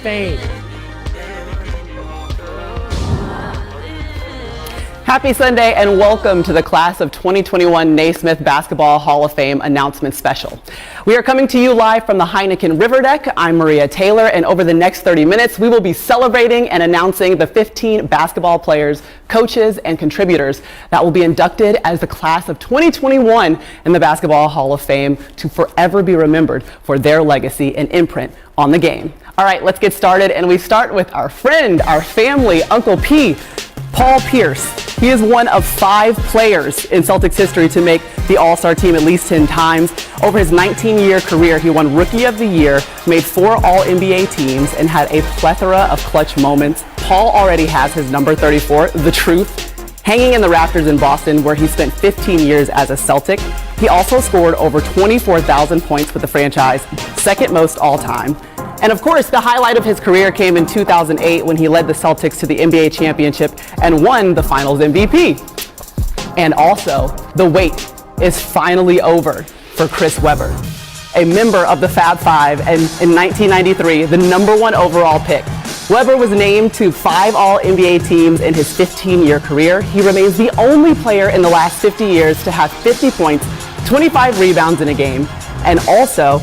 Fame. Happy Sunday and welcome to the Class of 2021 Naismith Basketball Hall of Fame announcement special. We are coming to you live from the Heineken River Deck. I'm Maria Taylor, and over the next 30 minutes, we will be celebrating and announcing the 15 basketball players, coaches, and contributors that will be inducted as the Class of 2021 in the Basketball Hall of Fame to forever be remembered for their legacy and imprint on the game. All right, let's get started, and we start with our friend, our family, Uncle P, Paul Pierce. He is one of 5 players in Celtics history to make the All-Star team at least 10 times. Over his 19-year career, he won Rookie of the Year, made 4 All-NBA teams, and had a plethora of clutch moments. Paul already has his number 34, The Truth, hanging in the rafters in Boston, where he spent 15 years as a Celtic. He also scored over 24,000 points for the franchise, second most all time. And of course, the highlight of his career came in 2008 when he led the Celtics to the NBA championship and won the Finals MVP. And also, the wait is finally over for Chris Webber, a member of the Fab Five, and in 1993, the #1 overall pick. Webber was named to 5 All-NBA teams in his 15-year career. He remains the only player in the last 50 years to have 50 points, 25 rebounds in a game, and also,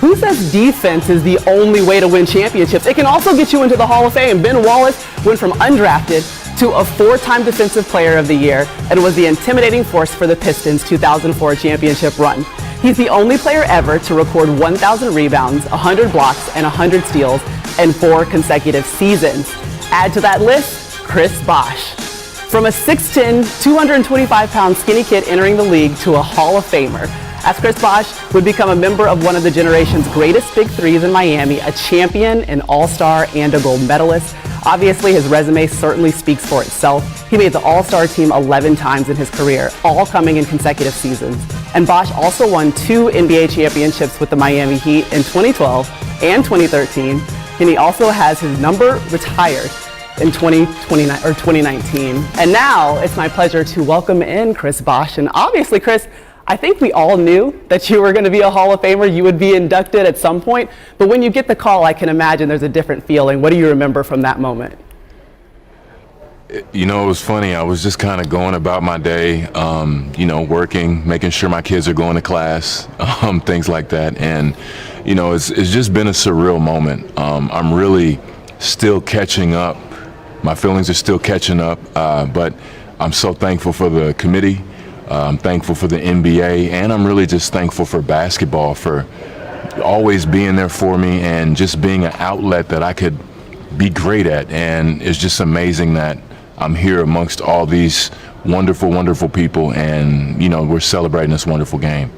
who says defense is the only way to win championships? It can also get you into the Hall of Fame. Ben Wallace went from undrafted to a 4-time Defensive Player of the Year and was the intimidating force for the Pistons' 2004 championship run. He's the only player ever to record 1,000 rebounds, 100 blocks, and 100 steals in 4 consecutive seasons. Add to that list, Chris Bosh. From a 6'10", 225-pound skinny kid entering the league to a Hall of Famer, as Chris Bosh would become a member of one of the generation's greatest big threes in Miami, a champion, an all-star, and a gold medalist. Obviously, his resume certainly speaks for itself. He made the all-star team 11 times in his career, all coming in consecutive seasons. And Bosh also won 2 NBA championships with the Miami Heat in 2012 and 2013, and he also has his number retired in 2019. And now it's my pleasure to welcome in Chris Bosh. And obviously, Chris, I think we all knew that you were going to be a Hall of Famer. You would be inducted at some point. But when you get the call, I can imagine there's a different feeling. What do you remember from that moment? You know, it was funny. I was just kind of going about my day, working, making sure my kids are going to class, things like that. And, it's just been a surreal moment. I'm really still catching up. My feelings are still catching up, but I'm so thankful for the committee. I'm thankful for the NBA, and I'm really just thankful for basketball for always being there for me and just being an outlet that I could be great at. And it's just amazing that I'm here amongst all these wonderful, wonderful people, and, we're celebrating this wonderful game.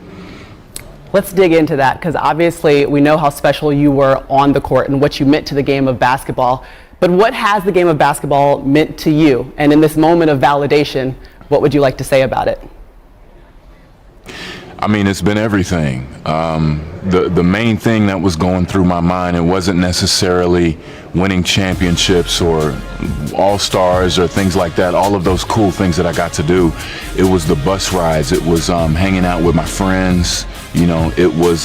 Let's dig into that, because obviously we know how special you were on the court and what you meant to the game of basketball. But what has the game of basketball meant to you? And in this moment of validation, what would you like to say about it? I mean, it's been everything. The main thing that was going through my mind, it wasn't necessarily winning championships or all-stars or things like that, all of those cool things that I got to do. It was the bus rides. It was hanging out with my friends. It was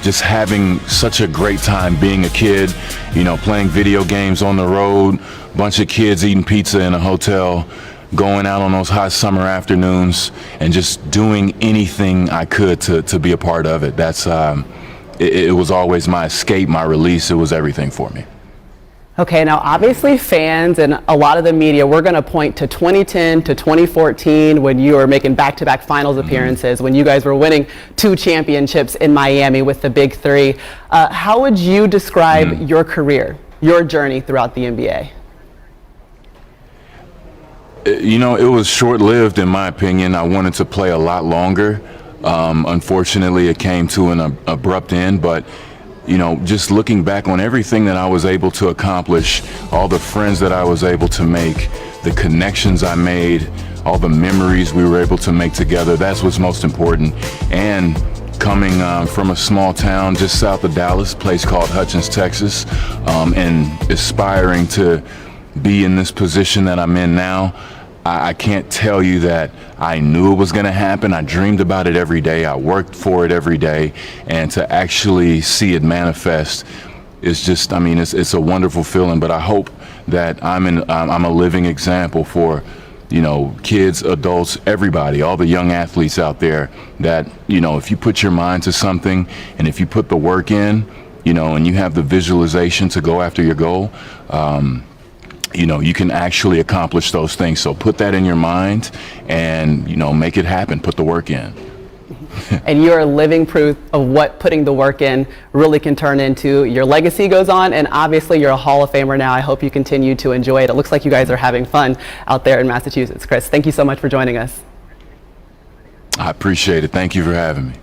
just having such a great time being a kid, playing video games on the road, bunch of kids eating pizza in a hotel, going out on those hot summer afternoons and just doing anything I could to be a part of it. That's it was always my escape, my release. It was everything for me. Okay, now obviously fans and a lot of the media, we're going to point to 2010 to 2014 when you were making back-to-back finals appearances, when you guys were winning 2 championships in Miami with the Big Three. How would you describe your career, your journey throughout the NBA? It was short-lived in my opinion. I wanted to play a lot longer. Unfortunately, it came to an abrupt end, but just looking back on everything that I was able to accomplish, all the friends that I was able to make, the connections I made, all the memories we were able to make together, that's what's most important. And coming from a small town just south of Dallas, a place called Hutchins, Texas, and aspiring to be in this position that I'm in now, I can't tell you that I knew it was going to happen. I dreamed about it every day. I worked for it every day. And to actually see it manifest, is just, I mean, it's a wonderful feeling. But I hope that I'm a living example for, you know, kids, adults, everybody, all the young athletes out there, that, you know, if you put your mind to something and if you put the work in, you know, and you have the visualization to go after your goal, you know, you can actually accomplish those things. So put that in your mind and, you know, make it happen. Put the work in. And you're living proof of what putting the work in really can turn into. Your legacy goes on, and obviously you're a Hall of Famer now. I hope you continue to enjoy it. It looks like you guys are having fun out there in Massachusetts. Chris, thank you so much for joining us. I appreciate it. Thank you for having me.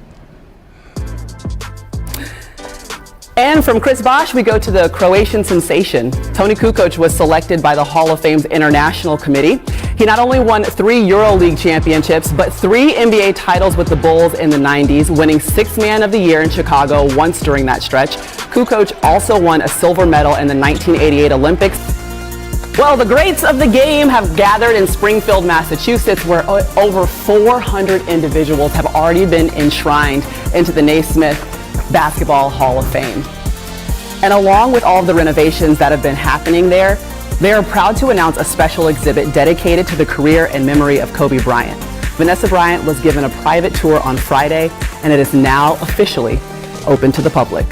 And from Chris Bosh, we go to the Croatian sensation. Toni Kukoc was selected by the Hall of Fame's International Committee. He not only won 3 EuroLeague championships, but 3 NBA titles with the Bulls in the 90s, winning 6th Man of the Year in Chicago once during that stretch. Kukoc also won a silver medal in the 1988 Olympics. Well, the greats of the game have gathered in Springfield, Massachusetts, where over 400 individuals have already been enshrined into the Naismith Basketball Hall of Fame. And along with all of the renovations that have been happening there, they are proud to announce a special exhibit dedicated to the career and memory of Kobe Bryant. Vanessa Bryant was given a private tour on Friday, and it is now officially open to the public.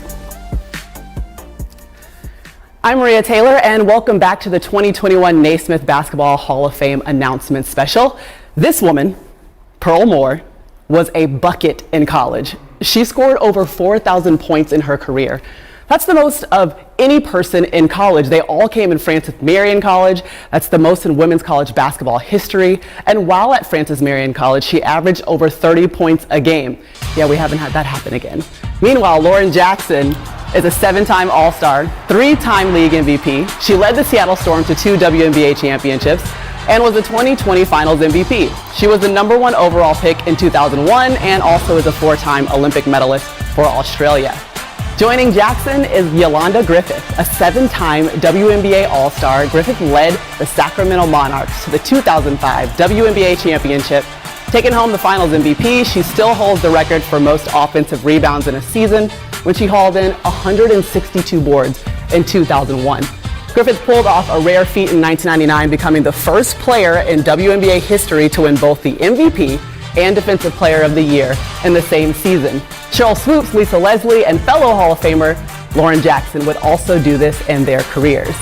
I'm Maria Taylor, and welcome back to the 2021 Naismith Basketball Hall of Fame announcement special. This woman, Pearl Moore, was a bucket in college. She scored over 4,000 points in her career. That's the most of any person in college. They all came in Francis Marion College. That's the most in women's college basketball history. And while at Francis Marion College, she averaged over 30 points a game. Yeah, we haven't had that happen again. Meanwhile, Lauren Jackson is a 7-time All-Star, 3-time league MVP. She led the Seattle Storm to 2 WNBA championships and was the 2020 Finals MVP. She was the #1 overall pick in 2001 and also is a 4-time Olympic medalist for Australia. Joining Jackson is Yolanda Griffith, a 7-time WNBA All-Star. Griffith led the Sacramento Monarchs to the 2005 WNBA championship. Taking home the Finals MVP, she still holds the record for most offensive rebounds in a season when she hauled in 162 boards in 2001. Griffith pulled off a rare feat in 1999, becoming the first player in WNBA history to win both the MVP and Defensive Player of the Year in the same season. Cheryl Swoops, Lisa Leslie, and fellow Hall of Famer Lauren Jackson would also do this in their careers.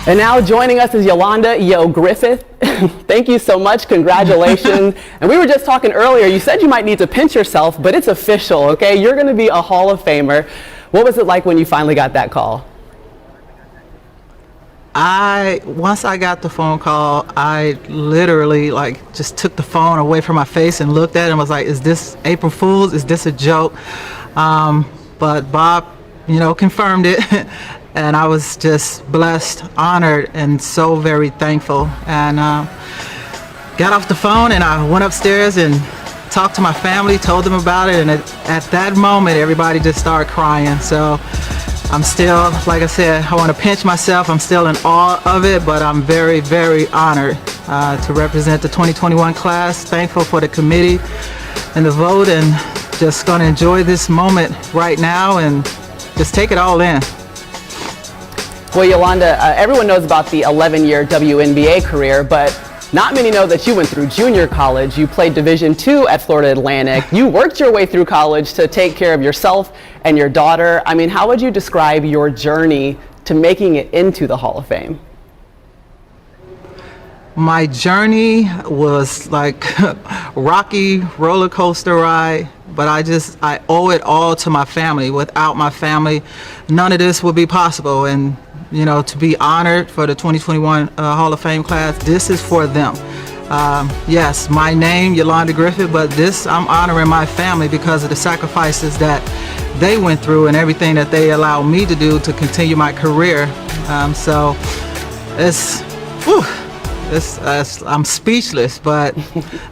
And now joining us is Yolanda Yo Griffith. Thank you so much. Congratulations. And we were just talking earlier. You said you might need to pinch yourself, but it's official, okay? You're going to be a Hall of Famer. What was it like when you finally got that call? Once I got the phone call, I literally just took the phone away from my face and looked at it and was like, is this April Fool's? Is this a joke? But Bob, confirmed it. And I was just blessed, honored, and so very thankful. And got off the phone and I went upstairs and talked to my family, told them about it. And at that moment, everybody just started crying. So I'm still, like I said, I want to pinch myself. I'm still in awe of it, but I'm very, very honored to represent the 2021 class. Thankful for the committee and the vote, and just going to enjoy this moment right now and just take it all in. Well, Yolanda, everyone knows about the 11-year WNBA career, but not many know that you went through junior college. You played Division II at Florida Atlantic. You worked your way through college to take care of yourself and your daughter. I mean, how would you describe your journey to making it into the Hall of Fame? My journey was like rocky roller coaster ride, but I owe it all to my family. Without my family, none of this would be possible. And to be honored for the 2021 Hall of Fame class, this is for them. Yes, my name, Yolanda Griffith, but I'm honoring my family because of the sacrifices that they went through and everything that they allowed me to do to continue my career. So I'm speechless, but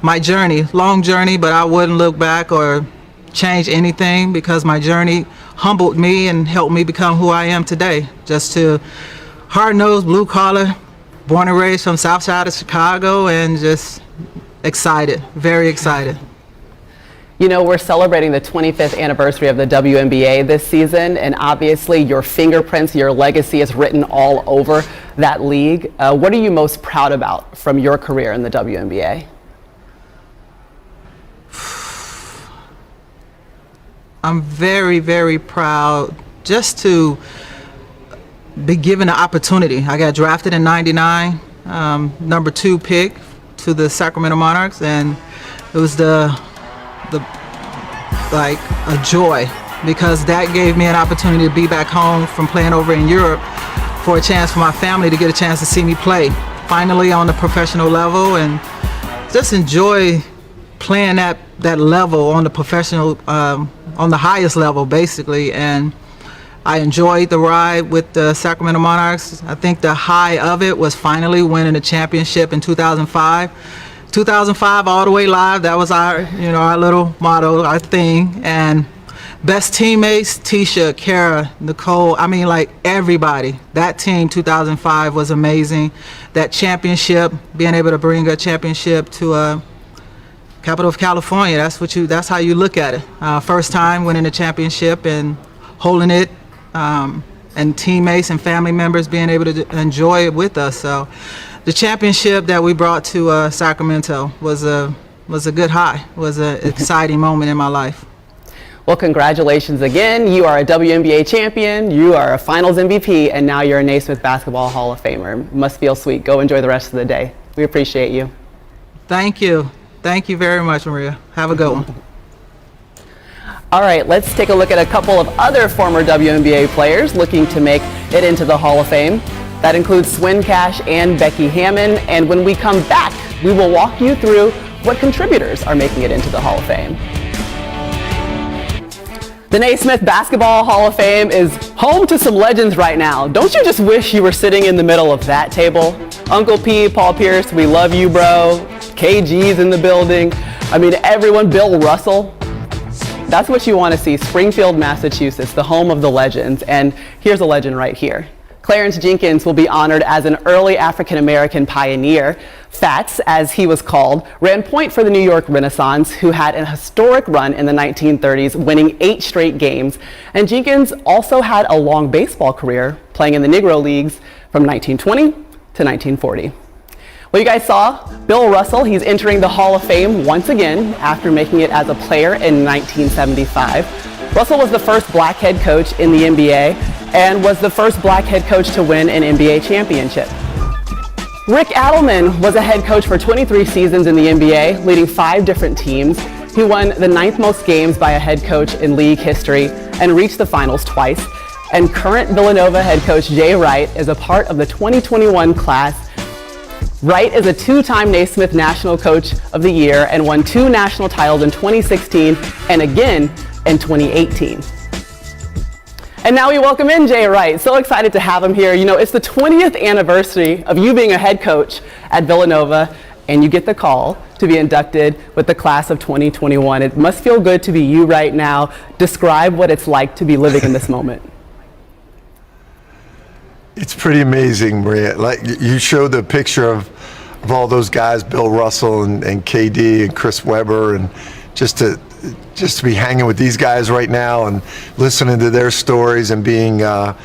my journey, long journey, but I wouldn't look back or change anything because my journey humbled me and helped me become who I am today. Just to hard-nosed, blue-collar, born and raised from south side of Chicago, and just excited, very excited. You know, we're celebrating the 25th anniversary of the WNBA this season, and obviously your fingerprints, your legacy is written all over that league. What are you most proud about from your career in the WNBA? I'm very, very proud just to be given the opportunity. I got drafted in '99, number 2 pick to the Sacramento Monarchs, and it was like a joy, because that gave me an opportunity to be back home from playing over in Europe, for a chance for my family to get a chance to see me play finally on the professional level, and just enjoy playing that level on the professional, on the highest level basically. And I enjoyed the ride with the Sacramento Monarchs. I think the high of it was finally winning a championship in 2005. 2005 all the way live, that was our little motto, our thing. And best teammates, Tisha, Kara, Nicole, I mean, like everybody. That team 2005 was amazing. That championship, being able to bring a championship to capital of California, that's how you look at it. First time winning a championship and holding it, and teammates and family members being able to enjoy it with us. So the championship that we brought to Sacramento was a good high, was an exciting moment in my life. Well, congratulations again. You are a WNBA champion, you are a finals MVP, and now you're a Naismith Basketball Hall of Famer. It must feel sweet. Go enjoy the rest of the day. We appreciate you. Thank you. Thank you very much, Maria. Have a good one. All right, let's take a look at a couple of other former WNBA players looking to make it into the Hall of Fame. That includes Swin Cash and Becky Hammon. And when we come back, we will walk you through what contributors are making it into the Hall of Fame. The Naismith Basketball Hall of Fame is home to some legends right now. Don't you just wish you were sitting in the middle of that table? Uncle P, Paul Pierce, we love you, bro. KG's in the building. I mean, everyone, Bill Russell. That's what you want to see. Springfield, Massachusetts, the home of the legends. And here's a legend right here. Clarence Jenkins will be honored as an early African-American pioneer. Fats, as he was called, ran point for the New York Renaissance, who had an historic run in the 1930s, winning 8 straight games. And Jenkins also had a long baseball career, playing in the Negro Leagues from 1920 to 1940. Well, you guys saw Bill Russell. He's entering the Hall of Fame once again after making it as a player in 1975. Russell was the first black head coach in the NBA and was the first black head coach to win an NBA championship. Rick Adelman was a head coach for 23 seasons in the NBA, leading 5 different teams. He won the 9th most games by a head coach in league history and reached the finals twice. And current Villanova head coach Jay Wright is a part of the 2021 class. Wright is a 2-time Naismith National Coach of the Year and won 2 national titles in 2016 and again in 2018. And now we welcome in Jay Wright. So excited to have him here. You know, it's the 20th anniversary of you being a head coach at Villanova, and you get the call to be inducted with the class of 2021. It must feel good to be you right now. Describe what it's like to be living in this moment. It's pretty amazing, Maria. Like you showed the picture of all those guys, Bill Russell and KD and Chris Webber, and just to be hanging with these guys right now and listening to their stories and being a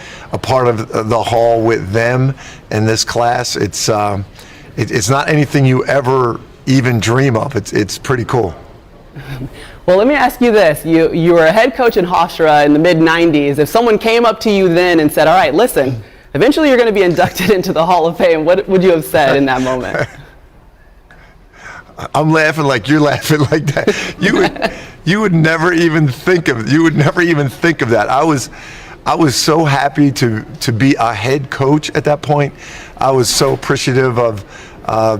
part of the hall with them in this class. It's not anything you ever even dream of. It's pretty cool. Well, let me ask you this. You were a head coach in Hofstra in the mid-90s. If someone came up to you then and said, all right, listen, eventually you're going to be inducted into the Hall of Fame, what would you have said in that moment? I'm laughing like you're laughing like that. You would never even think of that. I was so happy to be a head coach at that point. I was so appreciative of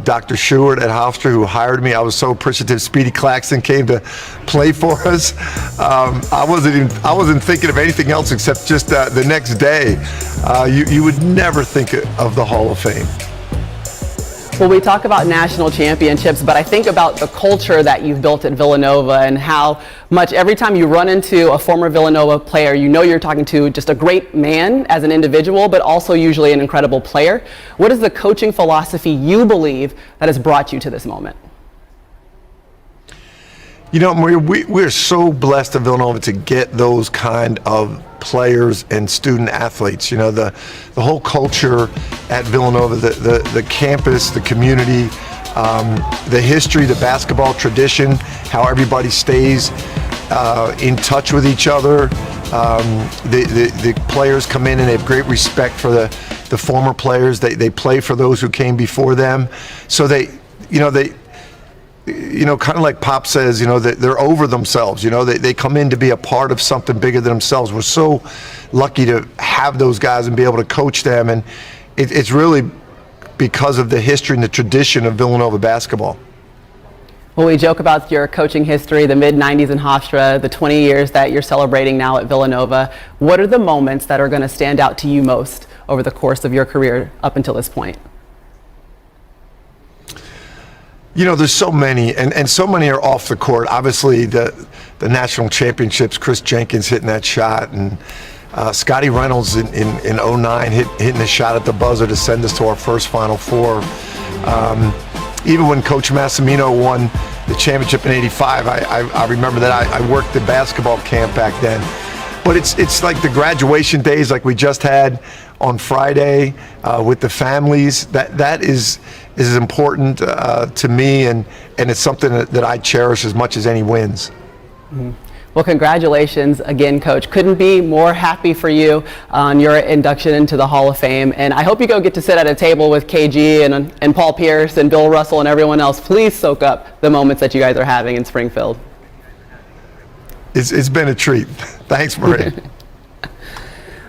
Dr. Stewart at Hofstra, who hired me. I was so appreciative Speedy Claxton came to play for us. I wasn't thinking of anything else except just the next day. You would never think of the Hall of Fame. Well, we talk about national championships, but I think about the culture that you've built at Villanova and how much every time you run into a former Villanova player, you know you're talking to just a great man as an individual, but also usually an incredible player. What is the coaching philosophy you believe that has brought you to this moment? You know, Maria, we're so blessed at Villanova to get those kind of players and student athletes. You know, the whole culture at Villanova, the campus, the community, the history, the basketball tradition, how everybody stays in touch with each other. The players come in and they have great respect for the former players. They play for those who came before them. So they kind of like Pop says, they're over themselves. They come in to be a part of something bigger than themselves. We're so lucky to have those guys and be able to coach them. And it's really because of the history and the tradition of Villanova basketball. Well, we joke about your coaching history, the mid-'90s in Hofstra, the 20 years that you're celebrating now at Villanova. What are the moments that are going to stand out to you most over the course of your career up until this point? There's so many, and so many are off the court. Obviously, the national championships, Chris Jenkins hitting that shot, and Scotty Reynolds in '09 hitting a shot at the buzzer to send us to our first Final Four. Even when Coach Massimino won the championship in '85, I remember that I worked the basketball camp back then. But it's like the graduation days like we just had on Friday with the families. That is as important to me, and it's something that I cherish as much as any wins. Mm-hmm. Well, congratulations again, Coach. Couldn't be more happy for you on your induction into the Hall of Fame. And I hope you go get to sit at a table with KG and Paul Pierce and Bill Russell and everyone else. Please soak up the moments that you guys are having in Springfield. It's been a treat. Thanks, Maria.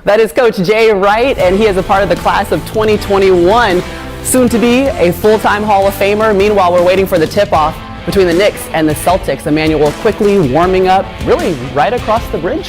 That is Coach Jay Wright, and he is a part of the class of 2021, soon to be a full-time Hall of Famer. Meanwhile, we're waiting for the tip-off between the Knicks and the Celtics. Emmanuel quickly warming up really right across the bridge.